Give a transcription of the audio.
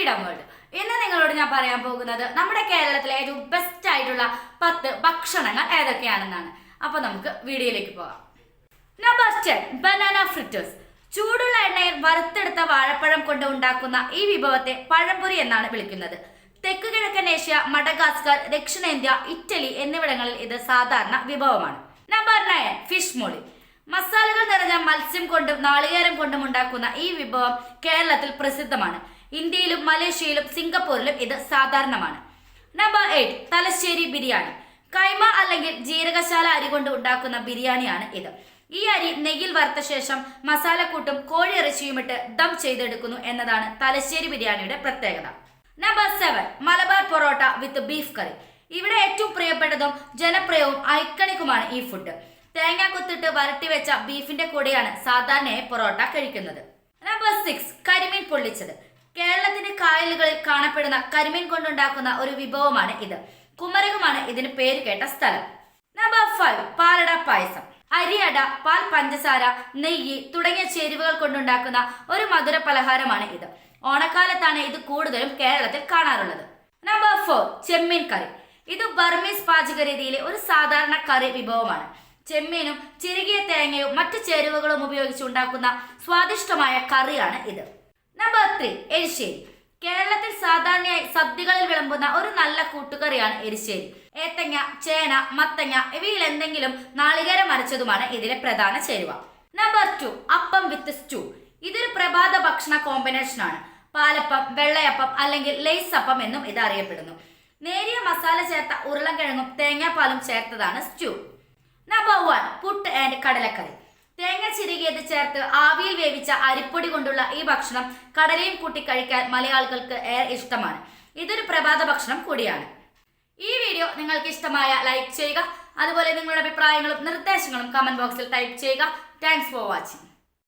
Freedom world. ഇന്ന് നിങ്ങളോട് ഞാൻ പറയാൻ പോകുന്നത് നമ്മുടെ കേരളത്തിലെ ഏറ്റവും ബെസ്റ്റ് ആയിട്ടുള്ള 10 ഭക്ഷണങ്ങൾ ഏതൊക്കെയാണെന്നാണ്. അപ്പോൾ നമുക്ക് വീഡിയോയിലേക്ക് പോകാം. Number 10 banana fritters. ചൂടുള്ള എണ്ണയിൽ വറുത്തെടുത്ത വാഴപ്പഴം കൊണ്ട് ഉണ്ടാക്കുന്ന ഈ വിഭവത്തെ പഴംപൊരി എന്നാണ് വിളിക്കുന്നത്. തെക്ക് കിഴക്കൻ ഏഷ്യ, മഡഗാസ്കർ, ദക്ഷിണേന്ത്യ, ഇറ്റലി എന്നിവിടങ്ങളിൽ ഇത് സാധാരണ വിഭവമാണ്. നമ്പർ 9 ഫിഷ് മോളി. മസാലകൾ നിറഞ്ഞ മത്സ്യം കൊണ്ടും നാളികേരം കൊണ്ടും ഉണ്ടാക്കുന്ന ഈ വിഭവം കേരളത്തിൽ പ്രസിദ്ധമാണ്. ഇന്ത്യയിലും മലേഷ്യയിലും സിംഗപ്പൂരിലും ഇത് സാധാരണമാണ്. നമ്പർ 8 തലശ്ശേരി ബിരിയാണി. കൈമ അല്ലെങ്കിൽ ജീരകശാല അരി കൊണ്ട് ഉണ്ടാക്കുന്ന ബിരിയാണിയാണ് ഇത്. ഈ അരി നെയ്യിൽ വറുത്ത ശേഷം മസാലക്കൂട്ടും കോഴിയിറച്ചിയും ഇട്ട് ദം ചെയ്തെടുക്കുന്നു എന്നതാണ് തലശ്ശേരി ബിരിയാണിയുടെ പ്രത്യേകത. Number 7 Malabar parotta with beef curry. ഇവിടെ ഏറ്റവും പ്രിയപ്പെട്ടതും ജനപ്രിയവും ഐക്കണിക്കുമാണ് ഈ ഫുഡ്. തേങ്ങ കുത്തിട്ട് വരട്ടി വെച്ച ബീഫിന്റെ കൂടെയാണ് സാധാരണയായി പൊറോട്ട കഴിക്കുന്നത്. നമ്പർ 6 കരിമീൻ പൊള്ളിച്ചത്. കേരളത്തിന്റെ കായലുകളിൽ കാണപ്പെടുന്ന കരിമീൻ കൊണ്ടുണ്ടാക്കുന്ന ഒരു വിഭവമാണ് ഇത്. കുമരകമാണ് ഇതിന് പേര് കേട്ട സ്ഥലം. നമ്പർ 5 പാലട പായസം. അരിയട, പാൽ, പഞ്ചസാര, നെയ്യ് തുടങ്ങിയ ചേരുവകൾ കൊണ്ടുണ്ടാക്കുന്ന ഒരു മധുര പലഹാരമാണ് ഇത്. ഓണക്കാലത്താണ് ഇത് കൂടുതലും കേരളത്തിൽ കാണാറുള്ളത്. നമ്പർ 4 ചെമ്മീൻ കറി. ഇത് ബർമീസ് പാചക രീതിയിലെ ഒരു സാധാരണ കറി വിഭവമാണ്. ചെമ്മീനും ചിരുകിയ തേങ്ങയും മറ്റു ചേരുവകളും ഉപയോഗിച്ച് ഉണ്ടാക്കുന്ന സ്വാദിഷ്ടമായ കറിയാണ് ഇത്. നമ്പർ 3 എരിശ്ശേരി. കേരളത്തിൽ സാധാരണയായി സദ്യകളിൽ വിളമ്പുന്ന ഒരു നല്ല കൂട്ടുകറിയാണ് എരിശ്ശേരി. ഏത്തങ്ങ, ചേന, മത്തങ്ങ ഇവയിൽ എന്തെങ്കിലും നാളികേരം അരച്ചതുമാണ് ഇതിലെ പ്രധാന ചേരുവ. നമ്പർ 2 അപ്പം വിത്ത് സ്റ്റൂ. ഇതൊരു പ്രഭാത ഭക്ഷണ കോമ്പിനേഷനാണ്. പാലപ്പം, വെള്ളയപ്പം അല്ലെങ്കിൽ ലേസ് അപ്പം എന്നും ഇത് അറിയപ്പെടുന്നു. നേരിയ മസാല ചേർത്ത ഉരുളക്കിഴങ്ങും തേങ്ങാപ്പാലും ചേർത്തതാണ് സ്റ്റൂ. നമ്പർ 1 പുട്ട് ആൻഡ് കടലക്കറി. തേങ്ങ ചിരുകിയത് ചേർത്ത് ആവിയിൽ വേവിച്ച അരിപ്പൊടി കൊണ്ടുള്ള ഈ ഭക്ഷണം കടലയും കൂട്ടി കഴിക്കാൻ മലയാളികൾക്ക് ഏറെ ഇഷ്ടമാണ്. ഇതൊരു പ്രഭാത ഭക്ഷണം കൂടിയാണ്. ഈ വീഡിയോ നിങ്ങൾക്ക് ഇഷ്ടമായ ലൈക്ക് ചെയ്യുക. അതുപോലെ നിങ്ങളുടെ അഭിപ്രായങ്ങളും നിർദ്ദേശങ്ങളും കമന്റ് ബോക്സിൽ ടൈപ്പ് ചെയ്യുക. Thanks for watching.